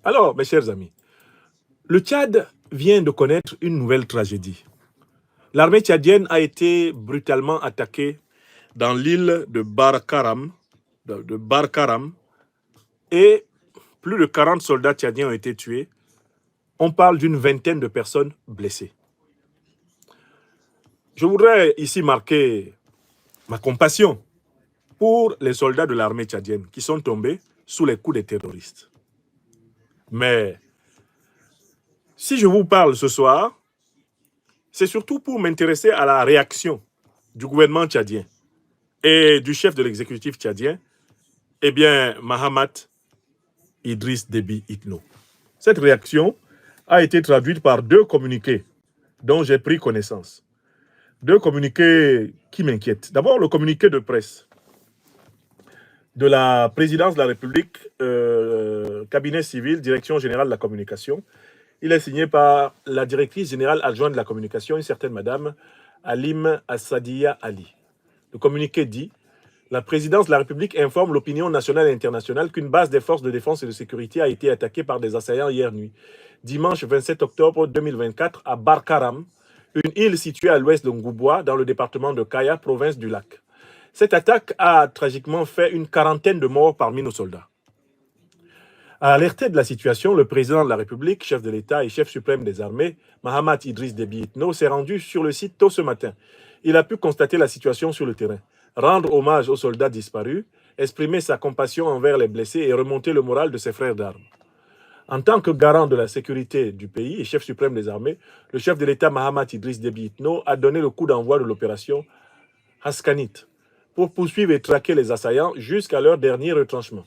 Alors, mes chers amis, le Tchad vient de connaître une nouvelle tragédie. L'armée tchadienne a été brutalement attaquée dans l'île de Barkaram, et plus de 40 soldats tchadiens ont été tués. On parle d'une vingtaine de personnes blessées. Je voudrais ici marquer ma compassion pour les soldats de l'armée tchadienne qui sont tombés sous les coups des terroristes. Mais si je vous parle ce soir, c'est surtout pour m'intéresser à la réaction du gouvernement tchadien et du chef de l'exécutif tchadien, eh bien, Mahamat Idriss Déby Itno. Cette réaction a été traduite par 2 communiqués dont j'ai pris connaissance. 2 communiqués qui m'inquiètent. D'abord, le communiqué de presse de la présidence de la République, cabinet civil, direction générale de la communication. Il est signé par la directrice générale adjointe de la communication, une certaine madame Halim Assadia Ali. Le communiqué dit: la présidence de la République informe l'opinion nationale et internationale qu'une base des forces de défense et de sécurité a été attaquée par des assaillants hier nuit, dimanche 27 octobre 2024, à Barkaram, une île située à l'ouest de Ngouboua, dans le département de Kaya, province du Lac. Cette attaque a tragiquement fait une quarantaine de morts parmi nos soldats. Alerté de la situation, le président de la République, chef de l'État et chef suprême des armées, Mahamat Idriss Déby Itno, s'est rendu sur le site tôt ce matin. Il a pu constater la situation sur le terrain, rendre hommage aux soldats disparus, exprimer sa compassion envers les blessés et remonter le moral de ses frères d'armes. En tant que garant de la sécurité du pays et chef suprême des armées, le chef de l'État Mahamat Idriss Déby Itno a donné le coup d'envoi de l'opération Haskanit pour poursuivre et traquer les assaillants jusqu'à leur dernier retranchement.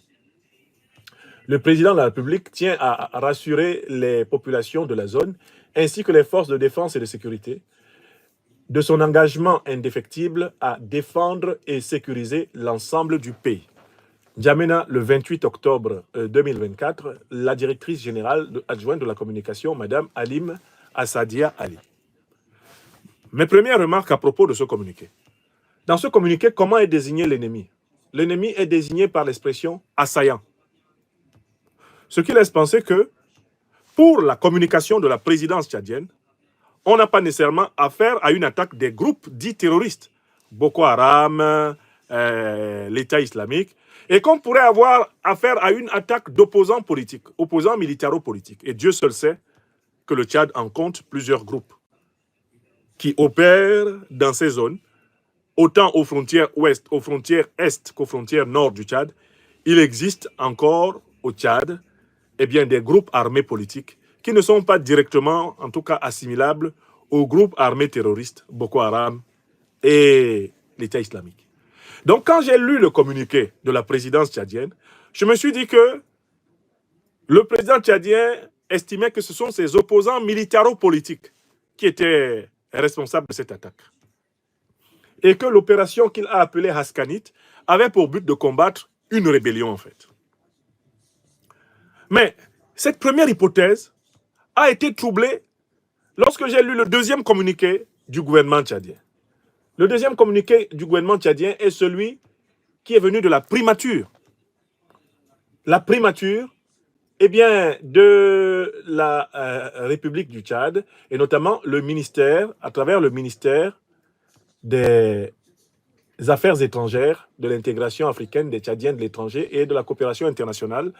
Le président de la République tient à rassurer les populations de la zone ainsi que les forces de défense et de sécurité de son engagement indéfectible à défendre et sécuriser l'ensemble du pays. N'Djamena, le 28 octobre 2024, la directrice générale adjointe de la communication, Madame Halim Assadia Ali. Mes premières remarques à propos de ce communiqué. Dans ce communiqué, comment est désigné l'ennemi? L'ennemi est désigné par l'expression « assaillant ». Ce qui laisse penser que, pour la communication de la présidence tchadienne, on n'a pas nécessairement affaire à une attaque des groupes dits terroristes, Boko Haram, l'État islamique, et qu'on pourrait avoir affaire à une attaque d'opposants politiques, opposants militaro-politiques. Et Dieu seul sait que le Tchad en compte plusieurs groupes qui opèrent dans ces zones, autant aux frontières ouest, aux frontières est qu'aux frontières nord du Tchad. Il existe encore au Tchad des groupes armés politiques qui ne sont pas directement, en tout cas assimilables, aux groupes armés terroristes, Boko Haram et l'État islamique. Donc quand j'ai lu le communiqué de la présidence tchadienne, je me suis dit que le président tchadien estimait que ce sont ses opposants militaro-politiques qui étaient responsables de cette attaque. Et que l'opération qu'il a appelée Haskanit avait pour but de combattre une rébellion en fait. Mais cette première hypothèse a été troublée lorsque j'ai lu le deuxième communiqué du gouvernement tchadien. Le deuxième communiqué du gouvernement tchadien est celui qui est venu de la primature. La primature, de la République du Tchad, et notamment le ministère, à travers le ministère des Affaires étrangères, de l'intégration africaine des Tchadiens de l'étranger et de la coopération internationale.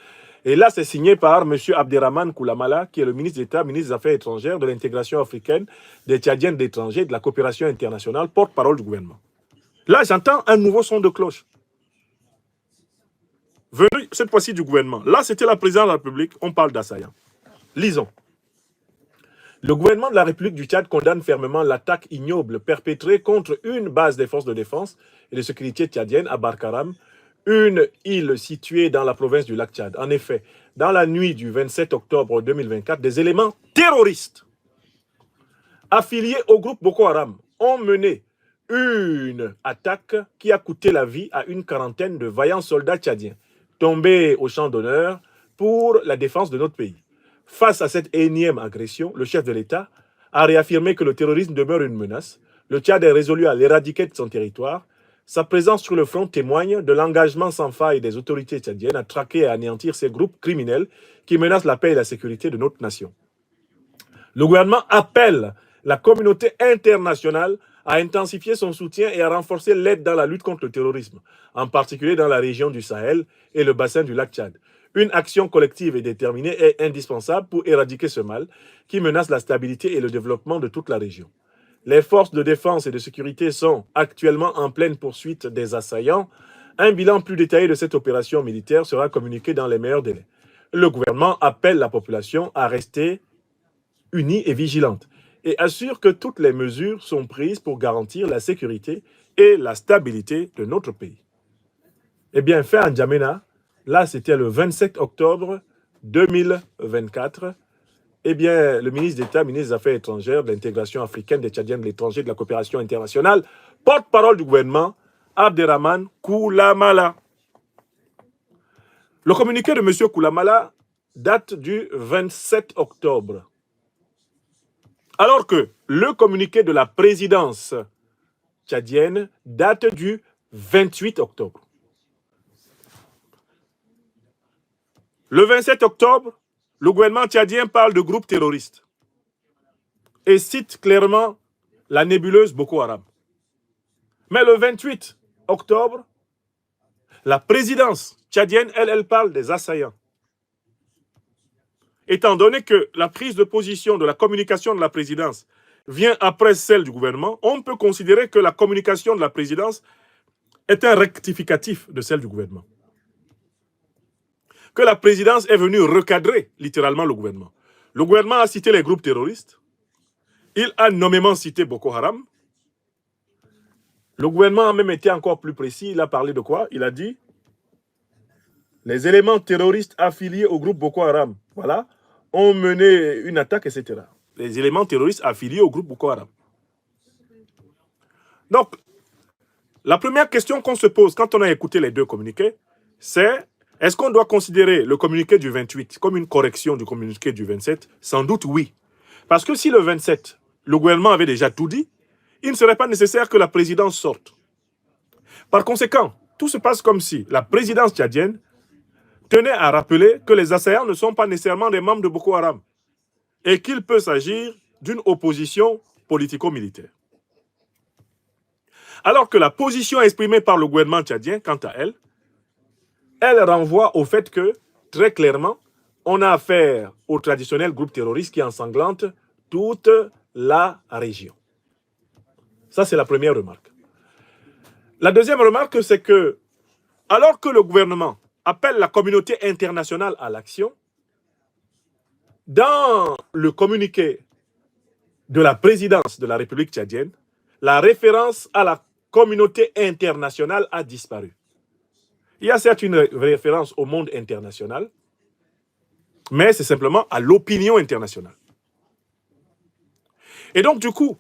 Et là, c'est signé par M. Abderrahmane Koulamala, qui est le ministre d'État, ministre des Affaires étrangères, de l'intégration africaine, des Tchadiens de l'étranger, de la coopération internationale, porte-parole du gouvernement. Là, j'entends un nouveau son de cloche. Venu cette fois-ci du gouvernement. Là, c'était la présidente de la République, on parle d'assaillants. Lisons. Le gouvernement de la République du Tchad condamne fermement l'attaque ignoble perpétrée contre une base des forces de défense et de sécurité tchadienne à Barkaram, une île située dans la province du lac Tchad. En effet, dans la nuit du 27 octobre 2024, des éléments terroristes affiliés au groupe Boko Haram ont mené une attaque qui a coûté la vie à une quarantaine de vaillants soldats tchadiens, tombés au champ d'honneur pour la défense de notre pays. Face à cette énième agression, le chef de l'État a réaffirmé que le terrorisme demeure une menace. Le Tchad est résolu à l'éradiquer de son territoire. Sa présence sur le front témoigne de l'engagement sans faille des autorités tchadiennes à traquer et à anéantir ces groupes criminels qui menacent la paix et la sécurité de notre nation. Le gouvernement appelle la communauté internationale à intensifier son soutien et à renforcer l'aide dans la lutte contre le terrorisme, en particulier dans la région du Sahel et le bassin du lac Tchad. Une action collective et déterminée est indispensable pour éradiquer ce mal qui menace la stabilité et le développement de toute la région. Les forces de défense et de sécurité sont actuellement en pleine poursuite des assaillants. Un bilan plus détaillé de cette opération militaire sera communiqué dans les meilleurs délais. Le gouvernement appelle la population à rester unie et vigilante et assure que toutes les mesures sont prises pour garantir la sécurité et la stabilité de notre pays. Eh bien, fait en N'Djamena, là c'était le 27 octobre 2024. Eh bien, le ministre d'État, ministre des Affaires étrangères, de l'intégration africaine des Tchadiens de l'étranger, de la coopération internationale, porte-parole du gouvernement, Abderrahmane Koulamala. Le communiqué de M. Koulamala date du 27 octobre. Alors que le communiqué de la présidence tchadienne date du 28 octobre. Le 27 octobre, le gouvernement tchadien parle de groupes terroristes et cite clairement la nébuleuse Boko Haram. Mais le 28 octobre, la présidence tchadienne, elle parle des assaillants. Étant donné que la prise de position de la communication de la présidence vient après celle du gouvernement, on peut considérer que la communication de la présidence est un rectificatif de celle du gouvernement. Que la présidence est venue recadrer littéralement le gouvernement. Le gouvernement a cité les groupes terroristes. Il a nommément cité Boko Haram. Le gouvernement a même été encore plus précis. Il a parlé de quoi? Il a dit les éléments terroristes affiliés au groupe Boko Haram, voilà, ont mené une attaque, etc. Les éléments terroristes affiliés au groupe Boko Haram. Donc, la première question qu'on se pose quand on a écouté les deux communiqués, c'est est-ce qu'on doit considérer le communiqué du 28 comme une correction du communiqué du 27? Sans doute oui. Parce que si le 27, le gouvernement avait déjà tout dit, il ne serait pas nécessaire que la présidence sorte. Par conséquent, tout se passe comme si la présidence tchadienne tenait à rappeler que les assaillants ne sont pas nécessairement des membres de Boko Haram et qu'il peut s'agir d'une opposition politico-militaire. Alors que la position exprimée par le gouvernement tchadien, quant à elle, elle renvoie au fait que, très clairement, on a affaire au traditionnel groupe terroriste qui ensanglante toute la région. Ça, c'est la première remarque. La deuxième remarque, c'est que, alors que le gouvernement appelle la communauté internationale à l'action, dans le communiqué de la présidence de la République tchadienne, la référence à la communauté internationale a disparu. Il y a certes une référence au monde international, mais c'est simplement à l'opinion internationale. Et donc, du coup,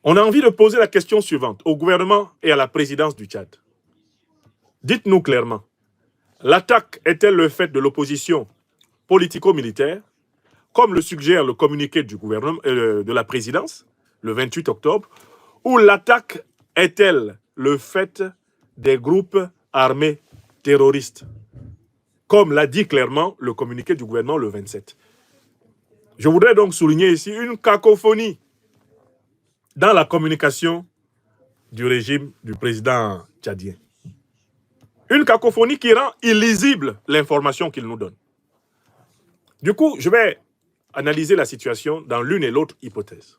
on a envie de poser la question suivante au gouvernement et à la présidence du Tchad. Dites-nous clairement, l'attaque est-elle le fait de l'opposition politico-militaire, comme le suggère le communiqué du gouvernement, de la présidence, le 28 octobre, ou l'attaque est-elle le fait des groupes armés terroristes, comme l'a dit clairement le communiqué du gouvernement le 27. Je voudrais donc souligner ici une cacophonie dans la communication du régime du président tchadien. Une cacophonie qui rend illisible l'information qu'il nous donne. Du coup, je vais analyser la situation dans l'une et l'autre hypothèse.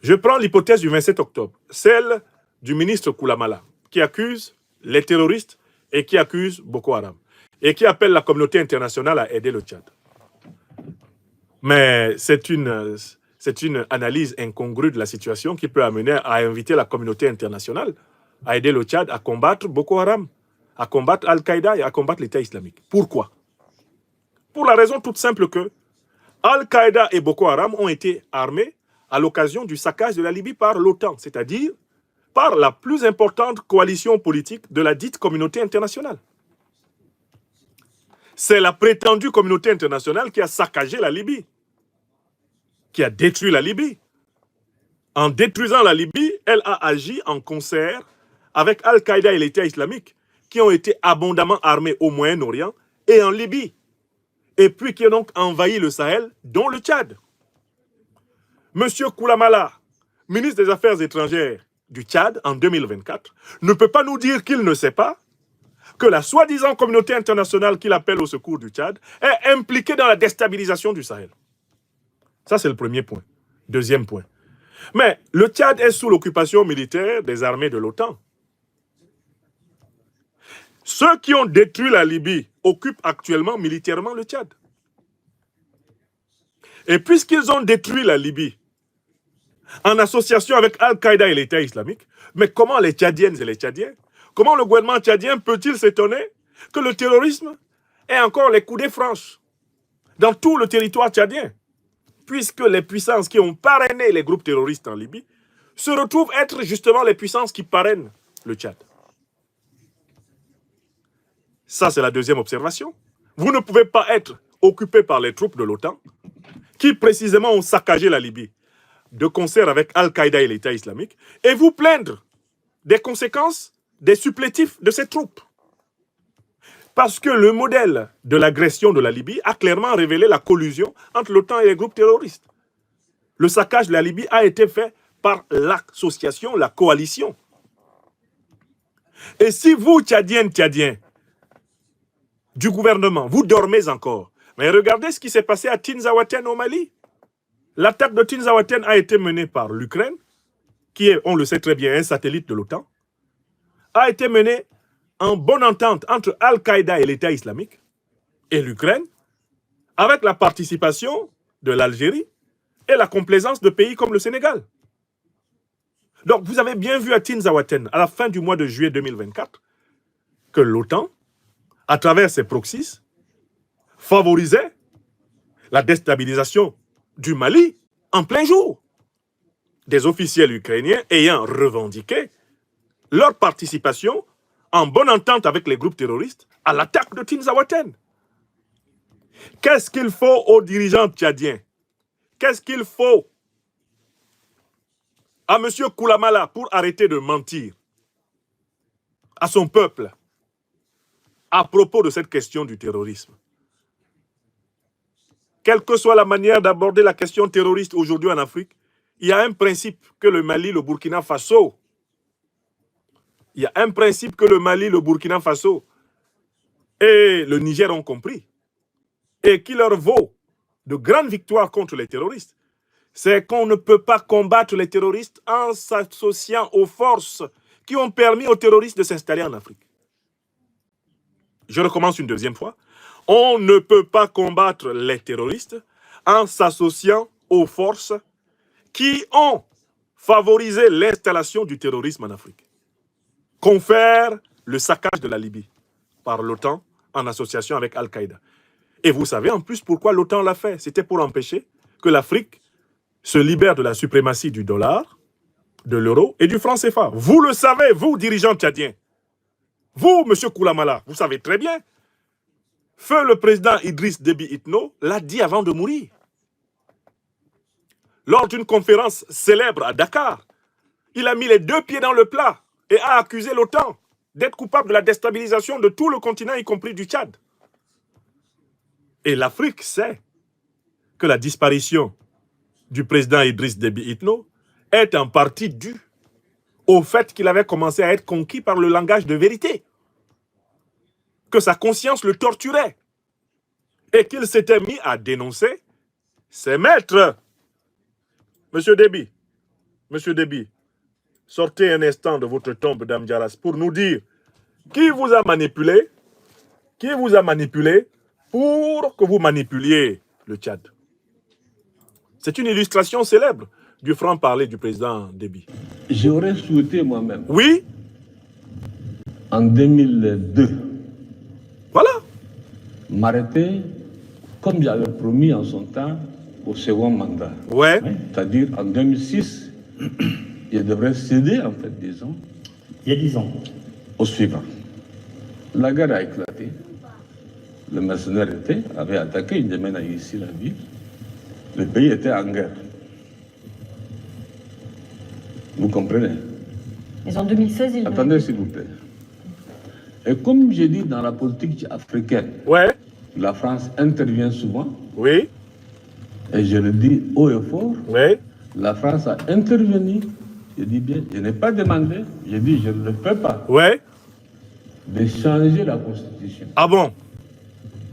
Je prends l'hypothèse du 27 octobre, celle du ministre Koulamala, qui accuse les terroristes et qui accuse Boko Haram, et qui appelle la communauté internationale à aider le Tchad. Mais c'est une analyse incongrue de la situation qui peut amener à inviter la communauté internationale à aider le Tchad à combattre Boko Haram, à combattre Al-Qaïda et à combattre l'État islamique. Pourquoi? Pour la raison toute simple que Al-Qaïda et Boko Haram ont été armés à l'occasion du saccage de la Libye par l'OTAN, c'est-à-dire par la plus importante coalition politique de la dite communauté internationale. C'est la prétendue communauté internationale qui a saccagé la Libye, qui a détruit la Libye. En détruisant la Libye, elle a agi en concert avec Al-Qaïda et l'État islamique, qui ont été abondamment armés au Moyen-Orient et en Libye, et puis qui ont donc envahi le Sahel, dont le Tchad. Monsieur Koulamala, ministre des Affaires étrangères du Tchad en 2024, ne peut pas nous dire qu'il ne sait pas que la soi-disant communauté internationale qu'il appelle au secours du Tchad est impliquée dans la déstabilisation du Sahel. Ça, c'est le premier point. Deuxième point. Mais le Tchad est sous l'occupation militaire des armées de l'OTAN. Ceux qui ont détruit la Libye occupent actuellement militairement le Tchad. Et puisqu'ils ont détruit la Libye en association avec Al-Qaïda et l'État islamique, mais comment les Tchadiennes et les Tchadiens, comment le gouvernement tchadien peut-il s'étonner que le terrorisme ait encore les coudées franches dans tout le territoire tchadien, puisque les puissances qui ont parrainé les groupes terroristes en Libye se retrouvent être justement les puissances qui parrainent le Tchad. Ça, c'est la deuxième observation. Vous ne pouvez pas être occupé par les troupes de l'OTAN qui précisément ont saccagé la Libye de concert avec Al-Qaïda et l'État islamique et vous plaindre des conséquences des supplétifs de ces troupes. Parce que le modèle de l'agression de la Libye a clairement révélé la collusion entre l'OTAN et les groupes terroristes. Le saccage de la Libye a été fait par l'association, la coalition. Et si vous, Tchadiens, du gouvernement, vous dormez encore, mais regardez ce qui s'est passé à Tinzaouaten au Mali. L'attaque de Tinzaouaten a été menée par l'Ukraine, qui est, on le sait très bien, un satellite de l'OTAN, a été menée en bonne entente entre Al-Qaïda et l'État islamique et l'Ukraine, avec la participation de l'Algérie et la complaisance de pays comme le Sénégal. Donc vous avez bien vu à Tinzaouaten, à la fin du mois de juillet 2024, que l'OTAN, à travers ses proxys, favorisait la déstabilisation du Mali en plein jour. Des officiels ukrainiens ayant revendiqué leur participation en bonne entente avec les groupes terroristes à l'attaque de Tinzaouaten. Qu'est-ce qu'il faut aux dirigeants tchadiens? Qu'est-ce qu'il faut à M. Koulamala pour arrêter de mentir à son peuple à propos de cette question du terrorisme? Quelle que soit la manière d'aborder la question terroriste aujourd'hui en Afrique, il y a un principe que le Mali, le Burkina Faso, il y a un principe que le Mali, le Burkina Faso et le Niger ont compris et qui leur vaut de grandes victoires contre les terroristes. C'est qu'on ne peut pas combattre les terroristes en s'associant aux forces qui ont permis aux terroristes de s'installer en Afrique. Je recommence une deuxième fois. On ne peut pas combattre les terroristes en s'associant aux forces qui ont favorisé l'installation du terrorisme en Afrique. Confère le saccage de la Libye par l'OTAN en association avec Al-Qaïda. Et vous savez en plus pourquoi l'OTAN l'a fait. C'était pour empêcher que l'Afrique se libère de la suprématie du dollar, de l'euro et du franc CFA. Vous le savez, vous, dirigeants tchadiens. Vous, M. Koulamala, vous savez très bien. Feu le président Idriss Déby Itno l'a dit avant de mourir. Lors d'une conférence célèbre à Dakar, il a mis les deux pieds dans le plat et a accusé l'OTAN d'être coupable de la déstabilisation de tout le continent, y compris du Tchad. Et l'Afrique sait que la disparition du président Idriss Déby Itno est en partie due au fait qu'il avait commencé à être conquis par le langage de vérité, que sa conscience le torturait et qu'il s'était mis à dénoncer ses maîtres. Monsieur Déby, sortez un instant de votre tombe d'Amdjaras pour nous dire qui vous a manipulé pour que vous manipuliez le Tchad. C'est une illustration célèbre du franc-parler du président Déby. J'aurais souhaité moi-même. Oui. En 2002. Voilà. M'arrêter comme j'avais promis en son temps au second mandat. Ouais. C'est-à-dire en 2006, je devrais céder en fait, disons. Il y a 10 ans. Au suivant. La guerre a éclaté. Le mercenaire avait attaqué une semaine ici la ville. Le pays était en guerre. Vous comprenez? Mais en 2016, il... Attendez, s'il vous plaît. Et comme j'ai dit, dans la politique africaine, Ouais. la France intervient souvent, Oui. et je le dis haut et fort, Oui. la France a intervenu, je dis bien, je n'ai pas demandé, je dis je ne peux pas, Ouais. de changer la Constitution. Ah bon?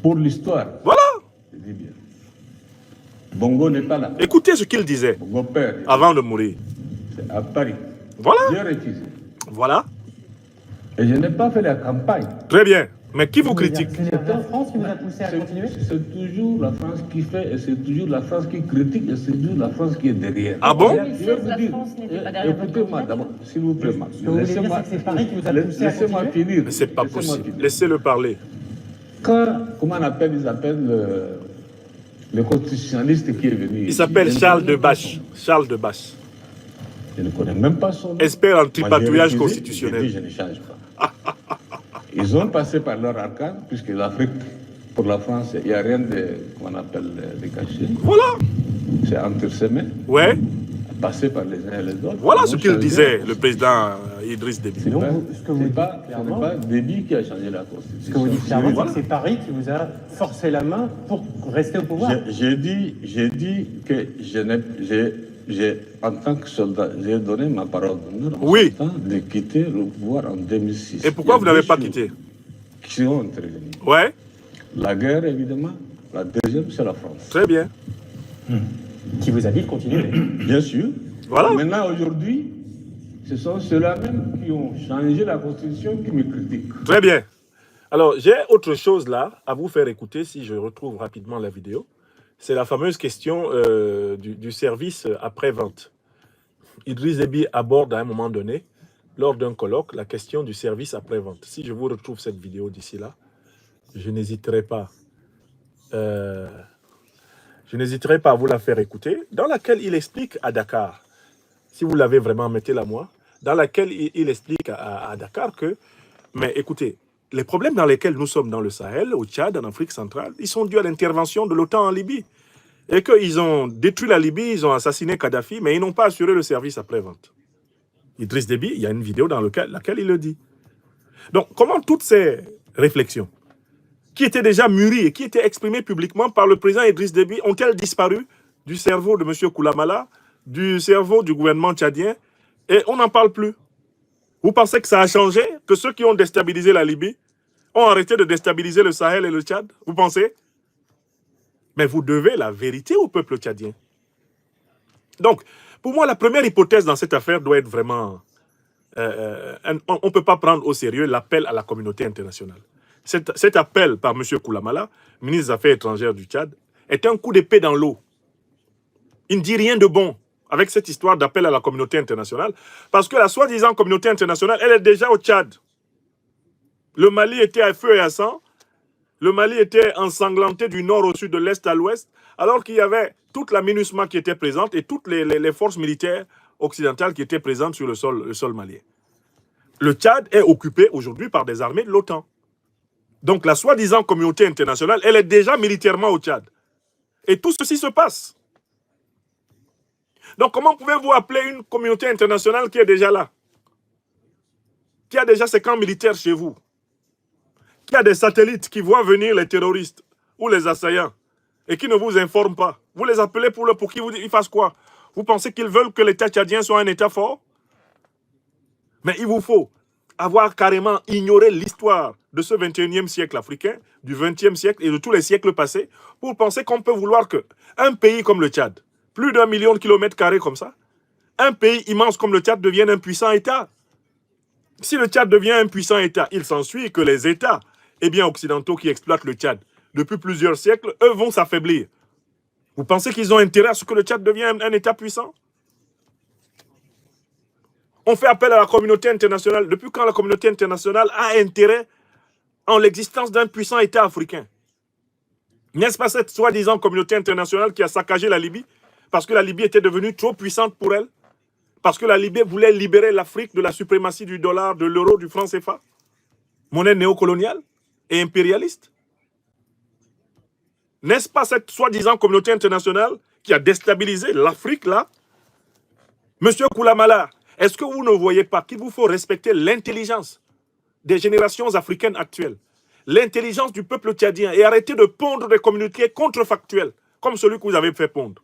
Pour l'histoire, Voilà. je dis bien. Bongo n'est pas là. Écoutez ce qu'il disait Bongo père, avant de mourir. c'est à Paris. Voilà. J'ai refusé. Voilà. Et je n'ai pas fait la campagne. Très bien. Mais qui vous critique? C'est la France qui vous a poussé à continuer? C'est toujours la France qui fait, et c'est toujours la France qui critique, et c'est toujours la France qui est derrière. Ah bon? En 2016, la France n'était pas derrière votre Écoutez-moi candidature. d'abord, s'il vous plaît. Ce que vous voulez dire, c'est que c'est Paris qui vous a poussé à Laissez-moi continuer? finir. Mais c'est pas Laissez-moi possible. finir. Laissez-le parler. Quand, comment on appelle, ils appellent le constitutionnaliste qui est venu. Il s'appelle Charles Debache. Charles Debache. Je ne connais même pas son nom. Expert en Moi, tripatouillage j'ai refusé, constitutionnel. j'ai dit, je ne change pas. Ils ont passé par leur arcane, puisque l'Afrique, pour la France, il n'y a rien de, qu'on appelle, de caché. Voilà. C'est entre ses mains, Ouais. passé par les uns et les autres. Voilà Ils ce ont qu'il changé. disait, le président Idriss Déby. C'est Donc, pas, ce que vous c'est dites pas, ce clairement- n'est pas Déby qui a changé la Ce Constitution. que vous dites clairement, c'est Voilà. que c'est Paris qui vous a forcé la main pour rester au pouvoir. J'ai dit que en tant que soldat, j'ai donné ma parole d'honneur en Oui. ce temps de quitter le pouvoir en 2006. Et pourquoi Il y vous a n'avez deux pas choses quitté? qui ont intervenu. Ouais. La guerre, évidemment. La deuxième, c'est la France. Très bien. Qui vous a dit de continuer. Bien sûr. Voilà. Maintenant, aujourd'hui, ce sont ceux-là même qui ont changé la Constitution qui me critiquent. Très bien. Alors, j'ai autre chose là à vous faire écouter si je retrouve rapidement la vidéo. C'est la fameuse question du service après-vente. Idriss Déby aborde à un moment donné, lors d'un colloque, la question du service après-vente. Si je vous retrouve cette vidéo d'ici là, je n'hésiterai pas. Je n'hésiterai pas à vous la faire écouter, dans laquelle il explique à Dakar, si vous l'avez vraiment, mettez-la moi, dans laquelle il explique à Dakar que, mais écoutez, les problèmes dans lesquels nous sommes dans le Sahel, au Tchad, en Afrique centrale, ils sont dus à l'intervention de l'OTAN en Libye. Et qu'ils ont détruit la Libye, ils ont assassiné Kadhafi, mais ils n'ont pas assuré le service après-vente. Idriss Déby, il y a une vidéo dans laquelle il le dit. Donc, comment toutes ces réflexions, qui étaient déjà mûries et qui étaient exprimées publiquement par le président Idriss Déby, ont-elles disparu du cerveau de M. Koulamala, du cerveau du gouvernement tchadien, et on n'en parle plus? Vous pensez que ça a changé? Que ceux qui ont déstabilisé la Libye ont arrêté de déstabiliser le Sahel et le Tchad? Vous pensez? Mais vous devez la vérité au peuple tchadien. Donc, pour moi, la première hypothèse dans cette affaire doit être vraiment... on ne peut pas prendre au sérieux l'appel à la communauté internationale. Cet appel par M. Koulamala, ministre des Affaires étrangères du Tchad, est un coup d'épée dans l'eau. Il ne dit rien de bon avec cette histoire d'appel à la communauté internationale, parce que la soi-disant communauté internationale, elle est déjà au Tchad. Le Mali était à feu et à sang. Le Mali était ensanglanté du nord au sud, de l'est à l'ouest, alors qu'il y avait toute la MINUSMA qui était présente et toutes les forces militaires occidentales qui étaient présentes sur le sol malien. Le Tchad est occupé aujourd'hui par des armées de l'OTAN. Donc la soi-disant communauté internationale, elle est déjà militairement au Tchad. Et tout ceci se passe. Donc comment pouvez-vous appeler une communauté internationale qui est déjà là? Qui a déjà ses camps militaires chez vous? Qui a des satellites qui voient venir les terroristes ou les assaillants et qui ne vous informent pas? Vous les appelez pour qu'ils fassent quoi? Vous pensez qu'ils veulent que l'État tchadien soit un État fort? Mais il vous faut avoir carrément ignoré l'histoire de ce 21e siècle africain, du 20e siècle et de tous les siècles passés, pour penser qu'on peut vouloir qu'un pays comme le Tchad, plus d'1 million de kilomètres carrés comme ça, un pays immense comme le Tchad devienne un puissant État. Si le Tchad devient un puissant État, il s'ensuit que les États occidentaux qui exploitent le Tchad depuis plusieurs siècles, eux vont s'affaiblir. Vous pensez qu'ils ont intérêt à ce que le Tchad devienne un État puissant? On fait appel à la communauté internationale. Depuis quand la communauté internationale a intérêt en l'existence d'un puissant État africain? N'est-ce pas cette soi-disant communauté internationale qui a saccagé la Libye parce que la Libye était devenue trop puissante pour elle? Parce que la Libye voulait libérer l'Afrique de la suprématie du dollar, de l'euro, du franc CFA? Monnaie néocoloniale et impérialiste? N'est-ce pas cette soi-disant communauté internationale qui a déstabilisé l'Afrique là? Monsieur Koulamala, Est-ce que vous ne voyez pas qu'il vous faut respecter l'intelligence des générations africaines actuelles, l'intelligence du peuple tchadien et arrêter de pondre des communiqués contrefactuels comme celui que vous avez fait pondre,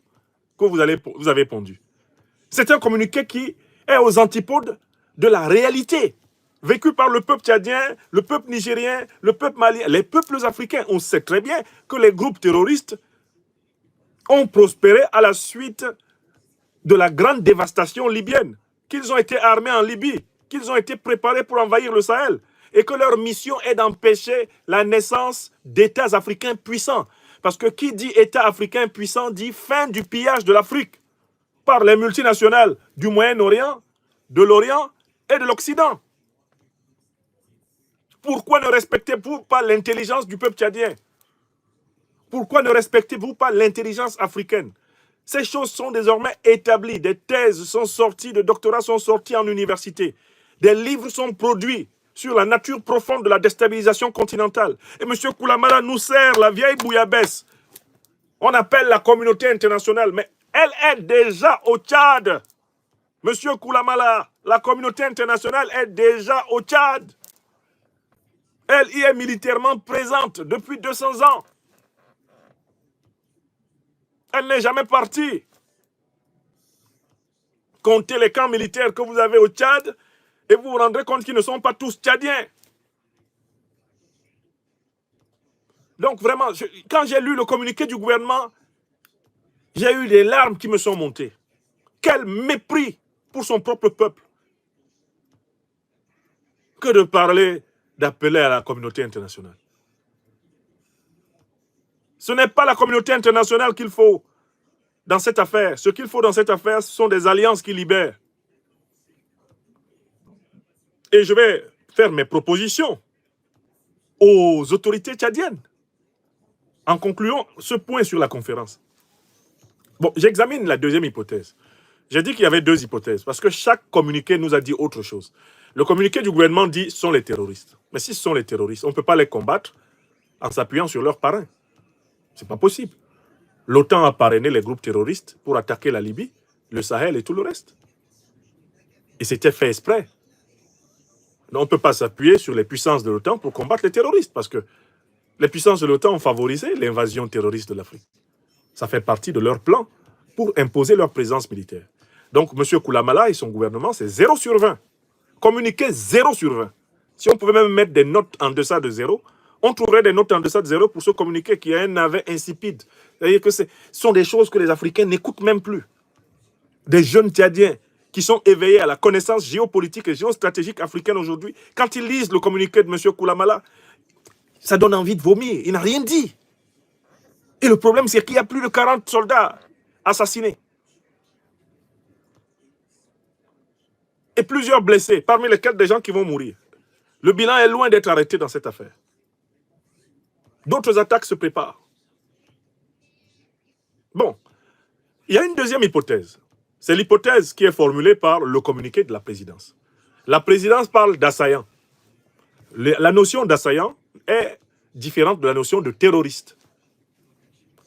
que vous avez pondu. C'est un communiqué qui est aux antipodes de la réalité vécue par le peuple tchadien, le peuple nigérien, le peuple malien, les peuples africains. On sait très bien que les groupes terroristes ont prospéré à la suite de la grande dévastation libyenne, qu'ils ont été armés en Libye, qu'ils ont été préparés pour envahir le Sahel, et que leur mission est d'empêcher la naissance d'États africains puissants. Parce que qui dit État africain puissant dit fin du pillage de l'Afrique par les multinationales du Moyen-Orient, de l'Orient et de l'Occident. Pourquoi ne respectez-vous pas l'intelligence du peuple tchadien? Pourquoi ne respectez-vous pas l'intelligence africaine? Ces choses sont désormais établies. Des thèses sont sorties, des doctorats sont sortis en université. Des livres sont produits sur la nature profonde de la déstabilisation continentale. Et M. Koulamala nous sert la vieille bouillabaisse. On appelle la communauté internationale, mais elle est déjà au Tchad. M. Koulamala, la communauté internationale est déjà au Tchad. Elle y est militairement présente depuis 200 ans. Elle n'est jamais partie. Comptez les camps militaires que vous avez au Tchad et vous vous rendrez compte qu'ils ne sont pas tous tchadiens. Donc vraiment, quand j'ai lu le communiqué du gouvernement, j'ai eu des larmes qui me sont montées. Quel mépris pour son propre peuple que de parler, d'appeler à la communauté internationale. Ce n'est pas la communauté internationale qu'il faut dans cette affaire. Ce qu'il faut dans cette affaire, ce sont des alliances qui libèrent. Et je vais faire mes propositions aux autorités tchadiennes en concluant ce point sur la conférence. Bon, j'examine la deuxième hypothèse. J'ai dit qu'il y avait deux hypothèses, parce que chaque communiqué nous a dit autre chose. Le communiqué du gouvernement dit ce sont les terroristes. Mais si ce sont les terroristes, on ne peut pas les combattre en s'appuyant sur leurs parrains. Ce n'est pas possible. L'OTAN a parrainé les groupes terroristes pour attaquer la Libye, le Sahel et tout le reste. Et c'était fait exprès. On ne peut pas s'appuyer sur les puissances de l'OTAN pour combattre les terroristes, parce que les puissances de l'OTAN ont favorisé l'invasion terroriste de l'Afrique. Ça fait partie de leur plan pour imposer leur présence militaire. Donc, M. Koulamala et son gouvernement, c'est 0 sur 20. Communiquer 0 sur 20. Si on pouvait même mettre des notes en deçà de 0, on trouverait des notes en deçà de 0 pour ce communiqué qui a un navet insipide. C'est-à-dire que ce sont des choses que les Africains n'écoutent même plus. Des jeunes Tchadiens qui sont éveillés à la connaissance géopolitique et géostratégique africaine aujourd'hui, quand ils lisent le communiqué de M. Koulamala, ça donne envie de vomir. Il n'a rien dit. Et le problème, c'est qu'il y a plus de 40 soldats assassinés. Et plusieurs blessés, parmi lesquels des gens qui vont mourir. Le bilan est loin d'être arrêté dans cette affaire. D'autres attaques se préparent. Bon, il y a une deuxième hypothèse. C'est l'hypothèse qui est formulée par le communiqué de la présidence. La présidence parle d'assaillants. La notion d'assaillant est différente de la notion de terroriste.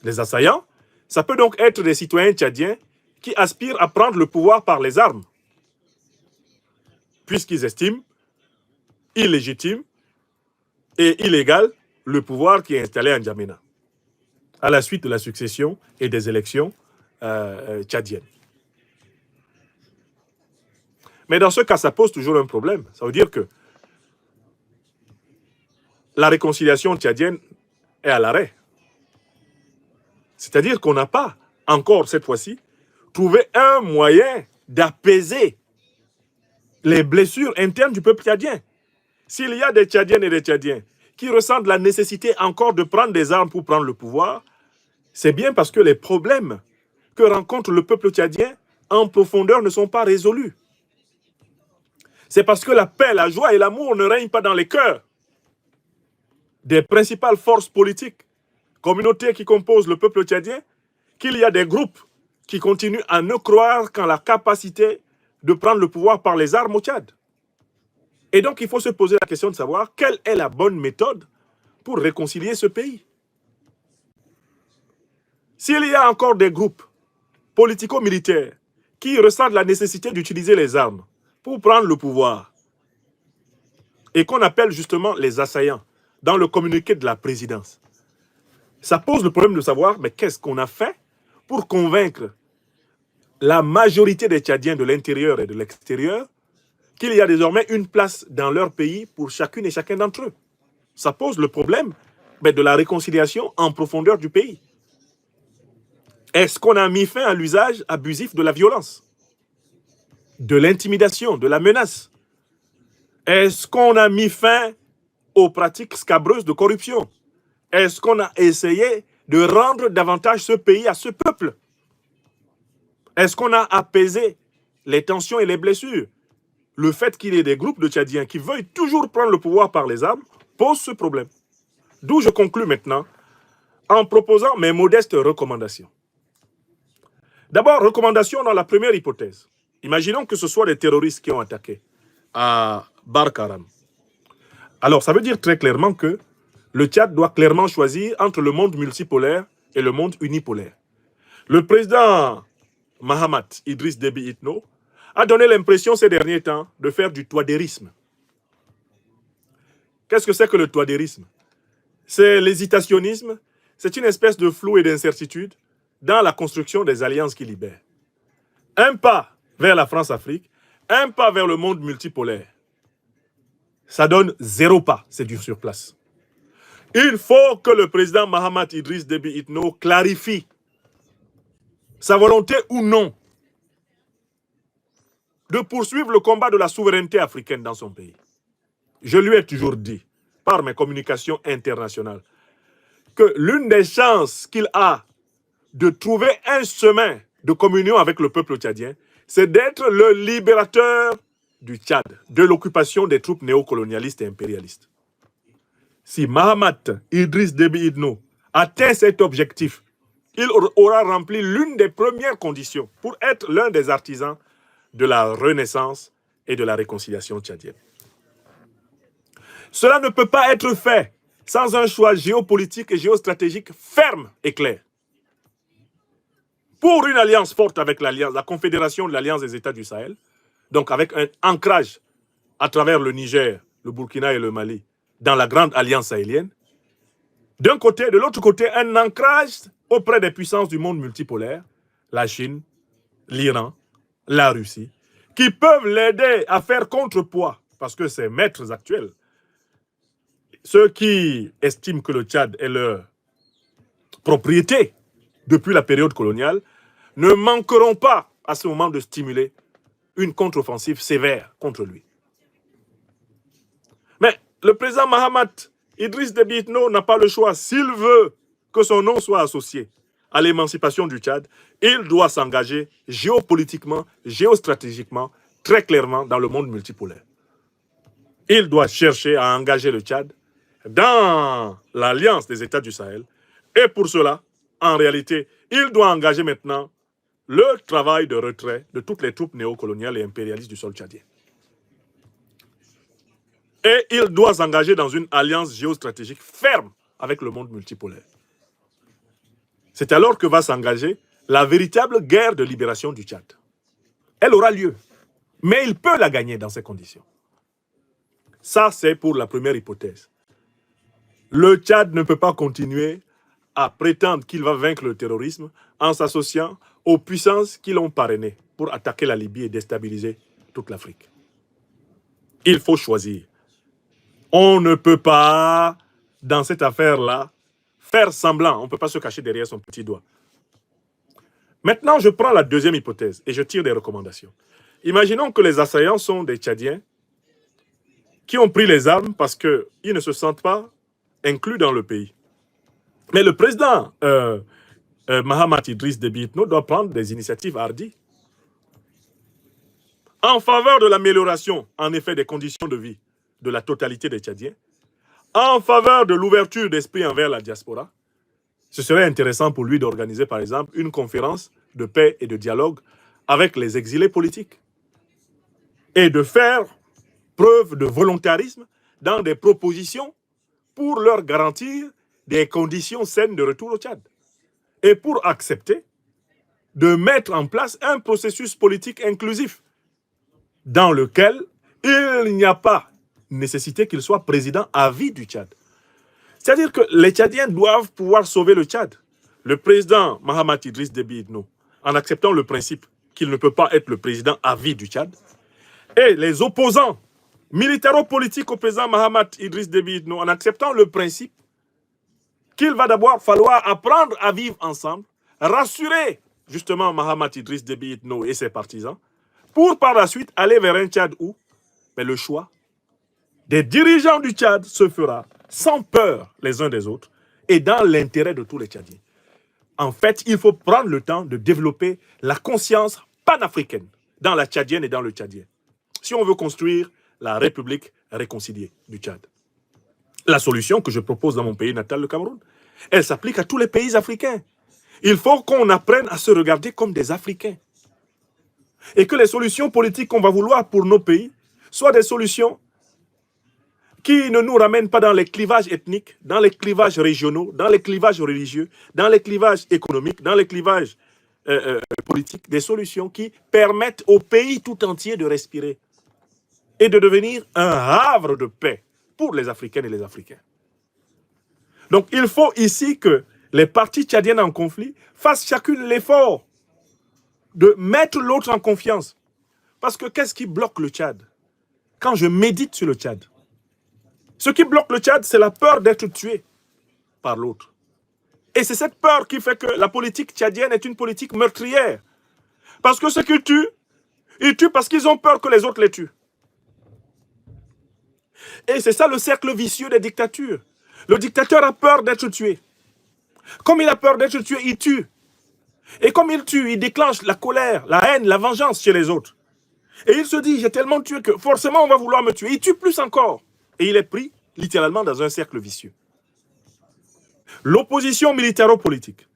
Les assaillants, ça peut donc être des citoyens tchadiens qui aspirent à prendre le pouvoir par les armes, puisqu'ils estiment illégitime et illégal le pouvoir qui est installé en N'Djamena, à la suite de la succession et des élections tchadiennes. Mais dans ce cas, ça pose toujours un problème. Ça veut dire que la réconciliation tchadienne est à l'arrêt. C'est-à-dire qu'on n'a pas encore, cette fois-ci, trouvé un moyen d'apaiser les blessures internes du peuple tchadien. S'il y a des Tchadiennes et des Tchadiens qui ressentent la nécessité encore de prendre des armes pour prendre le pouvoir, c'est bien parce que les problèmes que rencontre le peuple tchadien en profondeur ne sont pas résolus. C'est parce que la paix, la joie et l'amour ne règnent pas dans les cœurs des principales forces politiques, communautés qui composent le peuple tchadien, qu'il y a des groupes qui continuent à ne croire qu'en la capacité de prendre le pouvoir par les armes au Tchad. Et donc, il faut se poser la question de savoir quelle est la bonne méthode pour réconcilier ce pays. S'il y a encore des groupes politico-militaires qui ressentent la nécessité d'utiliser les armes pour prendre le pouvoir et qu'on appelle justement les assaillants dans le communiqué de la présidence. Ça pose le problème de savoir, mais qu'est-ce qu'on a fait pour convaincre la majorité des Tchadiens de l'intérieur et de l'extérieur qu'il y a désormais une place dans leur pays pour chacune et chacun d'entre eux. Ça pose le problème de la réconciliation en profondeur du pays. Est-ce qu'on a mis fin à l'usage abusif de la violence, de l'intimidation, de la menace? Est-ce qu'on a mis fin aux pratiques scabreuses de corruption? Est-ce qu'on a essayé de rendre davantage ce pays à ce peuple? Est-ce qu'on a apaisé les tensions et les blessures? Le fait qu'il y ait des groupes de Tchadiens qui veuillent toujours prendre le pouvoir par les armes pose ce problème. D'où je conclus maintenant en proposant mes modestes recommandations. D'abord, recommandation dans la première hypothèse. Imaginons que ce soit des terroristes qui ont attaqué à Barkaram. Alors, ça veut dire très clairement que le Tchad doit clairement choisir entre le monde multipolaire et le monde unipolaire. Le président Mahamat Idriss Déby Itno a donné l'impression ces derniers temps de faire du touadérisme. Qu'est-ce que c'est que le touadérisme? C'est l'hésitationnisme, c'est une espèce de flou et d'incertitude dans la construction des alliances qui libèrent. Un pas vers la France-Afrique, un pas vers le monde multipolaire. Ça donne 0 pas, c'est du surplace. Il faut que le président Mahamat Idriss Déby Itno clarifie sa volonté ou non de poursuivre le combat de la souveraineté africaine dans son pays. Je lui ai toujours dit, par mes communications internationales, que l'une des chances qu'il a de trouver un chemin de communion avec le peuple tchadien, c'est d'être le libérateur du Tchad, de l'occupation des troupes néocolonialistes et impérialistes. Si Mahamat Idriss Déby Itno atteint cet objectif, il aura rempli l'une des premières conditions pour être l'un des artisans de la renaissance et de la réconciliation tchadienne. Cela ne peut pas être fait sans un choix géopolitique et géostratégique ferme et clair. Pour une alliance forte avec la Confédération de l'Alliance des États du Sahel, donc avec un ancrage à travers le Niger, le Burkina et le Mali, dans la grande alliance sahélienne, d'un côté, de l'autre côté, un ancrage auprès des puissances du monde multipolaire, la Chine, l'Iran, la Russie, qui peuvent l'aider à faire contrepoids, parce que ces maîtres actuels, ceux qui estiment que le Tchad est leur propriété depuis la période coloniale, ne manqueront pas à ce moment de stimuler une contre-offensive sévère contre lui. Mais le président Mahamat Idriss Déby Itno n'a pas le choix. S'il veut que son nom soit associé à l'émancipation du Tchad, il doit s'engager géopolitiquement, géostratégiquement, très clairement dans le monde multipolaire. Il doit chercher à engager le Tchad dans l'alliance des États du Sahel. Et pour cela, en réalité, il doit engager maintenant le travail de retrait de toutes les troupes néocoloniales et impérialistes du sol tchadien. Et il doit s'engager dans une alliance géostratégique ferme avec le monde multipolaire. C'est alors que va s'engager la véritable guerre de libération du Tchad. Elle aura lieu, mais il peut la gagner dans ces conditions. Ça, c'est pour la première hypothèse. Le Tchad ne peut pas continuer à prétendre qu'il va vaincre le terrorisme en s'associant aux puissances qui l'ont parrainé pour attaquer la Libye et déstabiliser toute l'Afrique. Il faut choisir. On ne peut pas, dans cette affaire-là, faire semblant. On ne peut pas se cacher derrière son petit doigt. Maintenant, je prends la deuxième hypothèse et je tire des recommandations. Imaginons que les assaillants sont des Tchadiens qui ont pris les armes parce qu'ils ne se sentent pas inclus dans le pays. Mais le président Mahamat Idriss Déby Itno doit prendre des initiatives hardies en faveur de l'amélioration, en effet, des conditions de vie de la totalité des Tchadiens, en faveur de l'ouverture d'esprit envers la diaspora. Ce serait intéressant pour lui d'organiser, par exemple, une conférence de paix et de dialogue avec les exilés politiques et de faire preuve de volontarisme dans des propositions pour leur garantir des conditions saines de retour au Tchad et pour accepter de mettre en place un processus politique inclusif dans lequel il n'y a pas nécessité qu'il soit président à vie du Tchad. C'est-à-dire que les Tchadiens doivent pouvoir sauver le Tchad. Le président Mahamat Idriss Déby Itno, en acceptant le principe qu'il ne peut pas être le président à vie du Tchad, et les opposants militaro-politiques au président Mahamat Idriss Déby Itno, en acceptant le principe qu'il va d'abord falloir apprendre à vivre ensemble, rassurer justement Mahamat Idriss Déby Itno et ses partisans, pour par la suite aller vers un Tchad où le choix des dirigeants du Tchad se fera sans peur les uns des autres et dans l'intérêt de tous les Tchadiens. En fait, il faut prendre le temps de développer la conscience panafricaine dans la Tchadienne et dans le Tchadien, si on veut construire la République réconciliée du Tchad. La solution que je propose dans mon pays natal, le Cameroun, elle s'applique à tous les pays africains. Il faut qu'on apprenne à se regarder comme des Africains. Et que les solutions politiques qu'on va vouloir pour nos pays soient des solutions qui ne nous ramènent pas dans les clivages ethniques, dans les clivages régionaux, dans les clivages religieux, dans les clivages économiques, dans les clivages politiques, des solutions qui permettent au pays tout entier de respirer et de devenir un havre de paix pour les Africaines et les Africains. Donc il faut ici que les parties tchadiennes en conflit fassent chacune l'effort de mettre l'autre en confiance. Parce que qu'est-ce qui bloque le Tchad? Quand je médite sur le Tchad, ce qui bloque le Tchad, c'est la peur d'être tué par l'autre. Et c'est cette peur qui fait que la politique tchadienne est une politique meurtrière. Parce que ceux qui tuent, ils tuent parce qu'ils ont peur que les autres les tuent. Et c'est ça le cercle vicieux des dictatures. Le dictateur a peur d'être tué. Comme il a peur d'être tué, il tue. Et comme il tue, il déclenche la colère, la haine, la vengeance chez les autres. Et il se dit, j'ai tellement tué que forcément on va vouloir me tuer. Il tue plus encore. Et il est pris littéralement dans un cercle vicieux. L'opposition militaro-politique,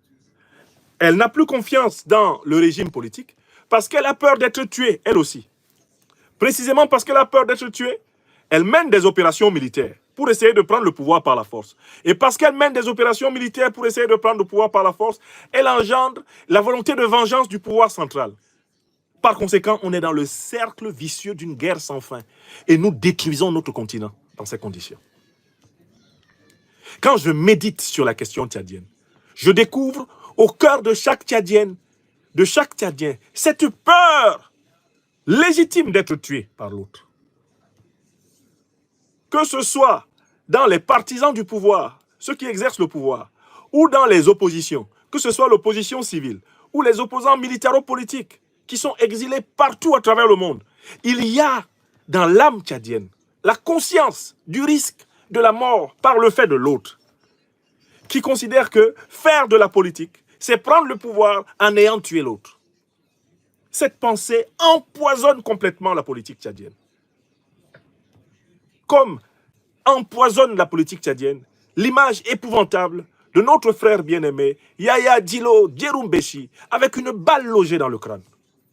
elle n'a plus confiance dans le régime politique parce qu'elle a peur d'être tuée, elle aussi. Précisément parce qu'elle a peur d'être tuée, elle mène des opérations militaires pour essayer de prendre le pouvoir par la force. Et parce qu'elle mène des opérations militaires pour essayer de prendre le pouvoir par la force, elle engendre la volonté de vengeance du pouvoir central. Par conséquent, on est dans le cercle vicieux d'une guerre sans fin. Et nous détruisons notre continent dans ces conditions. Quand je médite sur la question tchadienne, je découvre au cœur de chaque Tchadienne, de chaque Tchadien, cette peur légitime d'être tué par l'autre. Que ce soit dans les partisans du pouvoir, ceux qui exercent le pouvoir, ou dans les oppositions, que ce soit l'opposition civile, ou les opposants militaro-politiques, qui sont exilés partout à travers le monde, il y a dans l'âme tchadienne la conscience du risque de la mort par le fait de l'autre, qui considère que faire de la politique, c'est prendre le pouvoir en ayant tué l'autre. Cette pensée empoisonne complètement la politique tchadienne. Comme empoisonne la politique tchadienne l'image épouvantable de notre frère bien-aimé Yaya Dilo Djeroumbéchi avec une balle logée dans le crâne,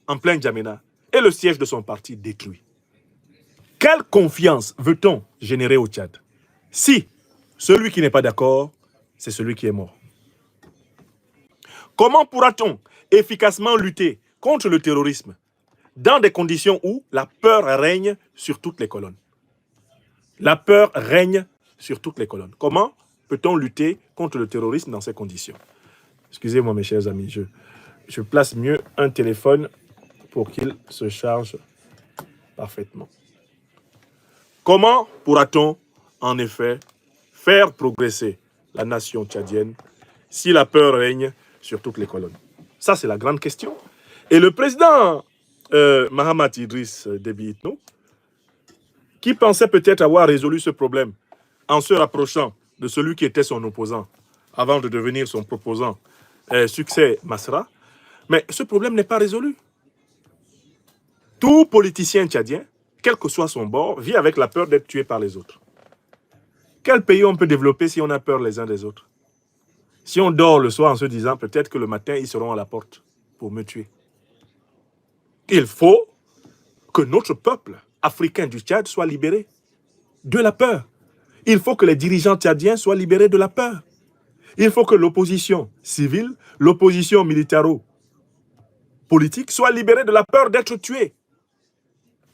en plein Djamena, et le siège de son parti détruit. Quelle confiance veut-on générer au Tchad si celui qui n'est pas d'accord, c'est celui qui est mort? Comment pourra-t-on efficacement lutter contre le terrorisme dans des conditions où la peur règne sur toutes les colonnes? La peur règne sur toutes les colonnes. Comment peut-on lutter contre le terrorisme dans ces conditions? Excusez-moi mes chers amis, je place mieux un téléphone pour qu'il se charge parfaitement. Comment pourra-t-on en effet faire progresser la nation tchadienne si la peur règne sur toutes les colonnes? Ça, c'est la grande question. Et le président Mahamat Idriss Déby Itno, qui pensait peut-être avoir résolu ce problème en se rapprochant de celui qui était son opposant avant de devenir son proposant, Succès Masra, mais ce problème n'est pas résolu. Tout politicien tchadien, quel que soit son bord, vit avec la peur d'être tué par les autres. Quel pays on peut développer si on a peur les uns des autres? Si on dort le soir en se disant peut-être que le matin ils seront à la porte pour me tuer. Il faut que notre peuple africain du Tchad soit libéré de la peur. Il faut que les dirigeants tchadiens soient libérés de la peur. Il faut que l'opposition civile, l'opposition militaro-politique soit libérée de la peur d'être tuée.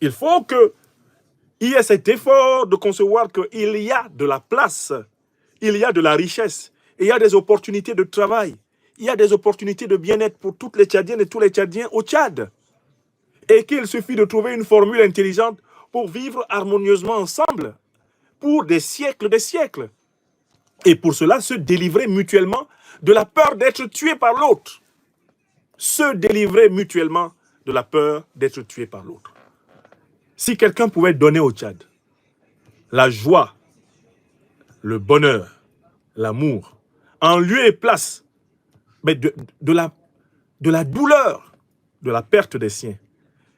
Il faut qu'il y ait cet effort de concevoir qu'il y a de la place, il y a de la richesse, il y a des opportunités de travail, il y a des opportunités de bien-être pour toutes les Tchadiennes et tous les Tchadiens au Tchad. Et qu'il suffit de trouver une formule intelligente pour vivre harmonieusement ensemble pour des siècles. Et pour cela, se délivrer mutuellement de la peur d'être tué par l'autre. Se délivrer mutuellement de la peur d'être tué par l'autre. Si quelqu'un pouvait donner au Tchad la joie, le bonheur, l'amour, en lieu et place mais de la douleur, de la perte des siens,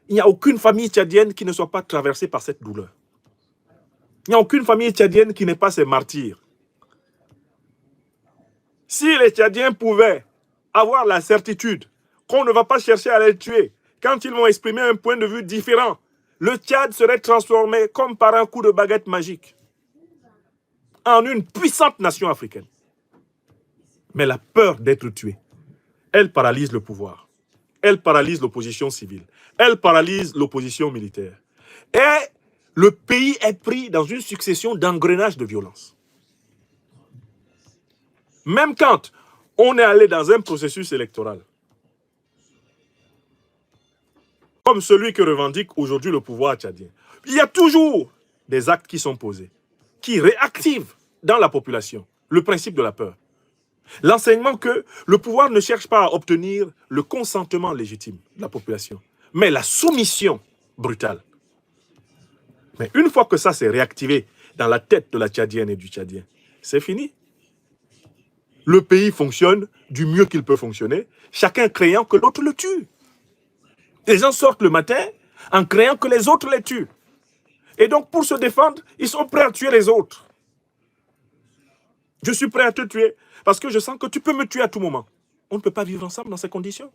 il n'y a aucune famille tchadienne qui ne soit pas traversée par cette douleur. Il n'y a aucune famille tchadienne qui n'ait pas ses martyrs. Si les Tchadiens pouvaient avoir la certitude qu'on ne va pas chercher à les tuer quand ils vont exprimer un point de vue différent, le Tchad serait transformé comme par un coup de baguette magique en une puissante nation africaine. Mais la peur d'être tué, elle paralyse le pouvoir. Elle paralyse l'opposition civile. Elle paralyse l'opposition militaire. Et le pays est pris dans une succession d'engrenages de violence. Même quand on est allé dans un processus électoral, comme celui que revendique aujourd'hui le pouvoir tchadien, il y a toujours des actes qui sont posés, qui réactivent dans la population le principe de la peur. L'enseignement que le pouvoir ne cherche pas à obtenir le consentement légitime de la population, mais la soumission brutale. Mais une fois que ça s'est réactivé dans la tête de la Tchadienne et du Tchadien, c'est fini. Le pays fonctionne du mieux qu'il peut fonctionner, chacun craignant que l'autre le tue. Les gens sortent le matin en craignant que les autres les tuent. Et donc, pour se défendre, ils sont prêts à tuer les autres. Je suis prêt à te tuer parce que je sens que tu peux me tuer à tout moment. On ne peut pas vivre ensemble dans ces conditions.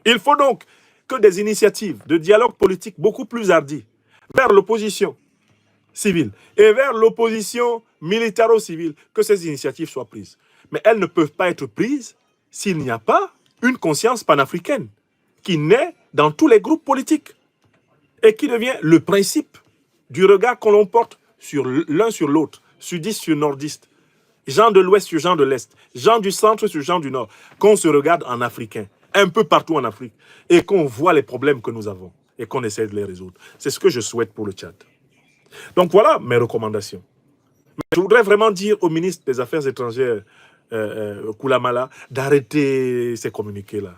Il faut donc que des initiatives de dialogue politique beaucoup plus hardies vers l'opposition civile et vers l'opposition militaro-civile, que ces initiatives soient prises. Mais elles ne peuvent pas être prises s'il n'y a pas une conscience panafricaine qui naît dans tous les groupes politiques et qui devient le principe du regard qu'on l'on porte sur l'un sur l'autre, sudiste sur nordiste, gens de l'ouest sur gens de l'est, gens du centre sur gens du nord, qu'on se regarde en africain, un peu partout en Afrique, et qu'on voit les problèmes que nous avons et qu'on essaie de les résoudre. C'est ce que je souhaite pour le Tchad. Donc voilà mes recommandations. Mais je voudrais vraiment dire au ministre des Affaires étrangères, Koulamala, d'arrêter ces communiqués-là,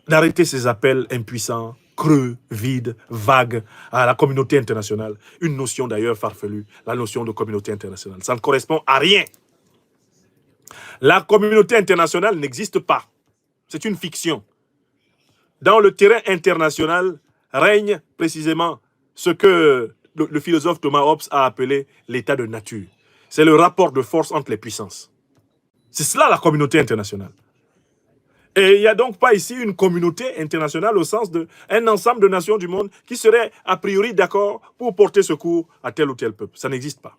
d'arrêter ces appels impuissants, creux, vides, vagues à la communauté internationale. Une notion d'ailleurs farfelue, la notion de communauté internationale. Ça ne correspond à rien. La communauté internationale n'existe pas. C'est une fiction. Dans le terrain international règne précisément ce que le philosophe Thomas Hobbes a appelé l'état de nature. C'est le rapport de force entre les puissances. C'est cela la communauté internationale. Et il n'y a donc pas ici une communauté internationale au sens d'un ensemble de nations du monde qui seraient a priori d'accord pour porter secours à tel ou tel peuple. Ça n'existe pas.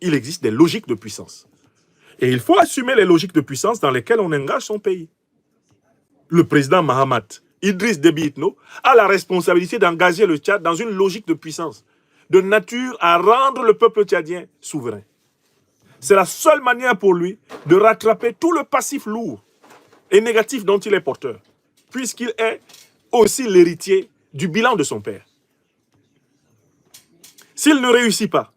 Il existe des logiques de puissance. Et il faut assumer les logiques de puissance dans lesquelles on engage son pays. Le président Mahamat Idriss Déby Itno a la responsabilité d'engager le Tchad dans une logique de puissance, de nature à rendre le peuple tchadien souverain. C'est la seule manière pour lui de rattraper tout le passif lourd et négatif dont il est porteur, puisqu'il est aussi l'héritier du bilan de son père. S'il ne réussit pas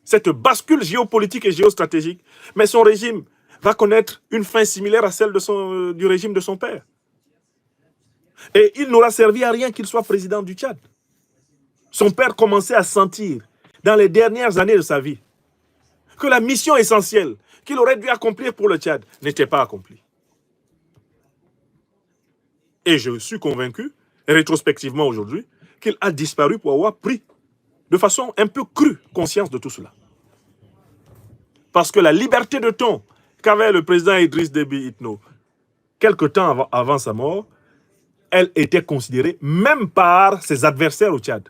cette bascule géopolitique et géostratégique, mais son régime va connaître une fin similaire à celle du régime de son père. Et il n'aura servi à rien qu'il soit président du Tchad. Son père commençait à sentir, dans les dernières années de sa vie, que la mission essentielle qu'il aurait dû accomplir pour le Tchad n'était pas accomplie. Et je suis convaincu, rétrospectivement aujourd'hui, qu'il a disparu pour avoir pris de façon un peu crue conscience de tout cela. Parce que la liberté de ton qu'avait le président Idriss Déby Itno, quelque temps avant sa mort, elle était considérée, même par ses adversaires au Tchad,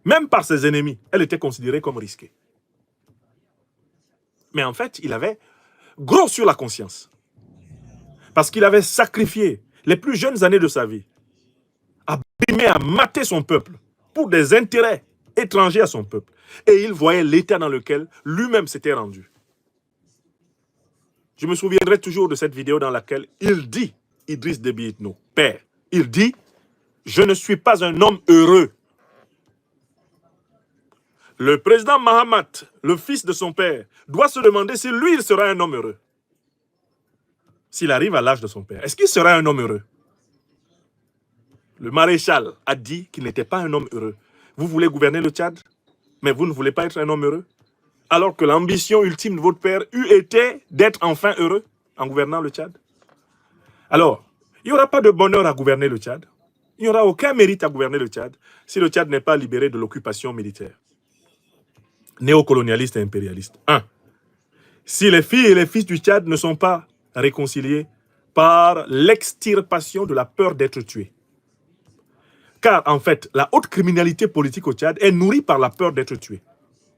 même par ses ennemis, elle était considérée comme risquée. Mais en fait, il avait gros sur la conscience. Parce qu'il avait sacrifié les plus jeunes années de sa vie opprimé, à mater son peuple pour des intérêts étrangers à son peuple. Et il voyait l'état dans lequel lui-même s'était rendu. Je me souviendrai toujours de cette vidéo dans laquelle il dit, Idriss Déby Itno, père, il dit, je ne suis pas un homme heureux. Le président Mahamat, le fils de son père, doit se demander si lui, il sera un homme heureux. S'il arrive à l'âge de son père, est-ce qu'il sera un homme heureux? Le maréchal a dit qu'il n'était pas un homme heureux. Vous voulez gouverner le Tchad, mais vous ne voulez pas être un homme heureux? Alors que l'ambition ultime de votre père eût été d'être enfin heureux en gouvernant le Tchad. Alors, il n'y aura pas de bonheur à gouverner le Tchad. Il n'y aura aucun mérite à gouverner le Tchad si le Tchad n'est pas libéré de l'occupation militaire. Néocolonialiste et impérialiste. 1. Si les filles et les fils du Tchad ne sont pas réconciliés par l'extirpation de la peur d'être tués. Car en fait, la haute criminalité politique au Tchad est nourrie par la peur d'être tué.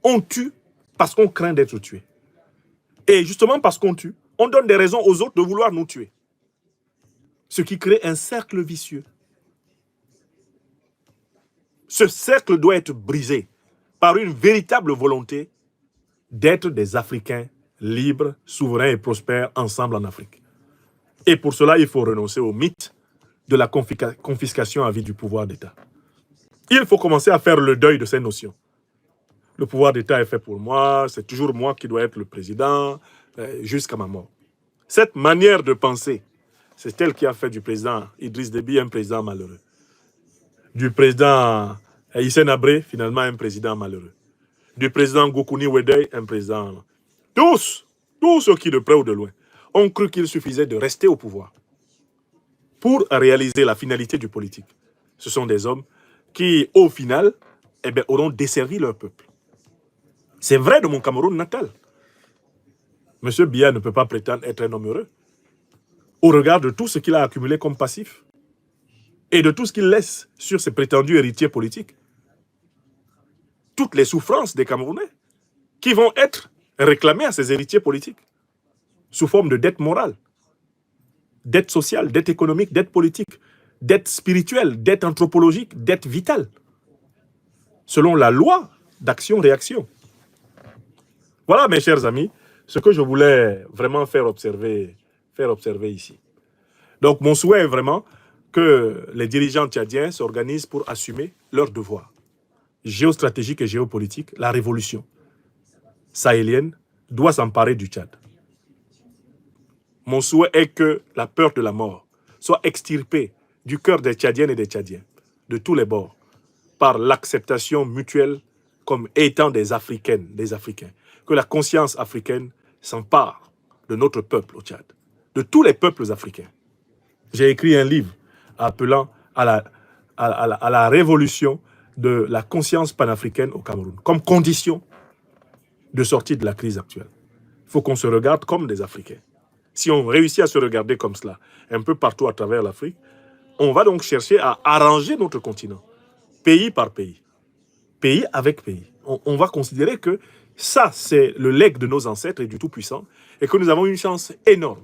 On tue parce qu'on craint d'être tué. Et justement parce qu'on tue, on donne des raisons aux autres de vouloir nous tuer. Ce qui crée un cercle vicieux. Ce cercle doit être brisé par une véritable volonté d'être des Africains libres, souverains et prospères ensemble en Afrique. Et pour cela, il faut renoncer au mythe de la confiscation à vie du pouvoir d'État. Il faut commencer à faire le deuil de ces notions. Le pouvoir d'État est fait pour moi, c'est toujours moi qui dois être le président, jusqu'à ma mort. Cette manière de penser, c'est elle qui a fait du président Idriss Déby un président malheureux. Du président Hissène Habré, finalement, un président malheureux. Du président Goukouni Weddey, un président... Tous ceux qui, de près ou de loin, ont cru qu'il suffisait de rester au pouvoir pour réaliser la finalité du politique. Ce sont des hommes qui, au final, auront desservi leur peuple. C'est vrai de mon Cameroun natal. M. Biya ne peut pas prétendre être un homme heureux au regard de tout ce qu'il a accumulé comme passif et de tout ce qu'il laisse sur ses prétendus héritiers politiques. Toutes les souffrances des Camerounais qui vont être réclamées à ses héritiers politiques sous forme de dette morale, dette sociale, dette économique, dette politique, dette spirituelle, dette anthropologique, dette vitale, selon la loi d'action-réaction. Voilà, mes chers amis, ce que je voulais vraiment faire observer ici. Donc, mon souhait est vraiment que les dirigeants tchadiens s'organisent pour assumer leurs devoirs géostratégiques et géopolitiques. La révolution sahélienne doit s'emparer du Tchad. Mon souhait est que la peur de la mort soit extirpée du cœur des Tchadiennes et des Tchadiens, de tous les bords, par l'acceptation mutuelle comme étant des Africaines, des Africains. Que la conscience africaine s'empare de notre peuple au Tchad, de tous les peuples africains. J'ai écrit un livre appelant à la révolution de la conscience panafricaine au Cameroun, comme condition de sortie de la crise actuelle. Il faut qu'on se regarde comme des Africains. Si on réussit à se regarder comme cela, un peu partout à travers l'Afrique, on va donc chercher à arranger notre continent, pays par pays, pays avec pays. On va considérer que ça, c'est le legs de nos ancêtres et du Tout-Puissant, et que nous avons une chance énorme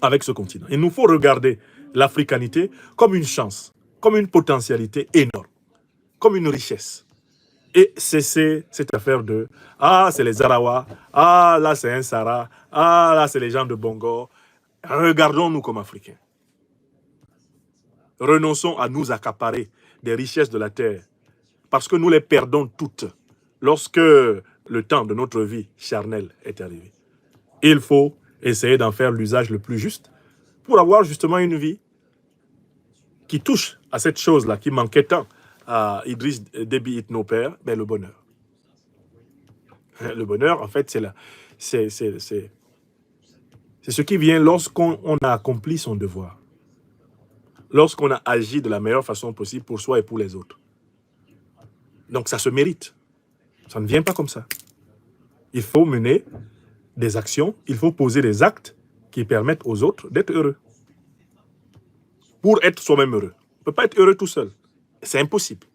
avec ce continent. Il nous faut regarder l'africanité comme une chance, comme une potentialité énorme, comme une richesse. Et cesser cette affaire de « Ah, c'est les Arawa, ah, là, c'est un Sahara, ah, là, c'est les gens de Bongo ». Regardons-nous comme Africains. Renonçons à nous accaparer des richesses de la terre, parce que nous les perdons toutes lorsque le temps de notre vie charnelle est arrivé. Il faut essayer d'en faire l'usage le plus juste pour avoir justement une vie qui touche à cette chose-là qui manquait tant à Idriss Déby Itno père, ben le bonheur. Le bonheur, en fait, c'est ce qui vient lorsqu'on a accompli son devoir. Lorsqu'on a agi de la meilleure façon possible pour soi et pour les autres. Donc ça se mérite. Ça ne vient pas comme ça. Il faut mener des actions, il faut poser des actes qui permettent aux autres d'être heureux. Pour être soi-même heureux. On ne peut pas être heureux tout seul. C'est impossible.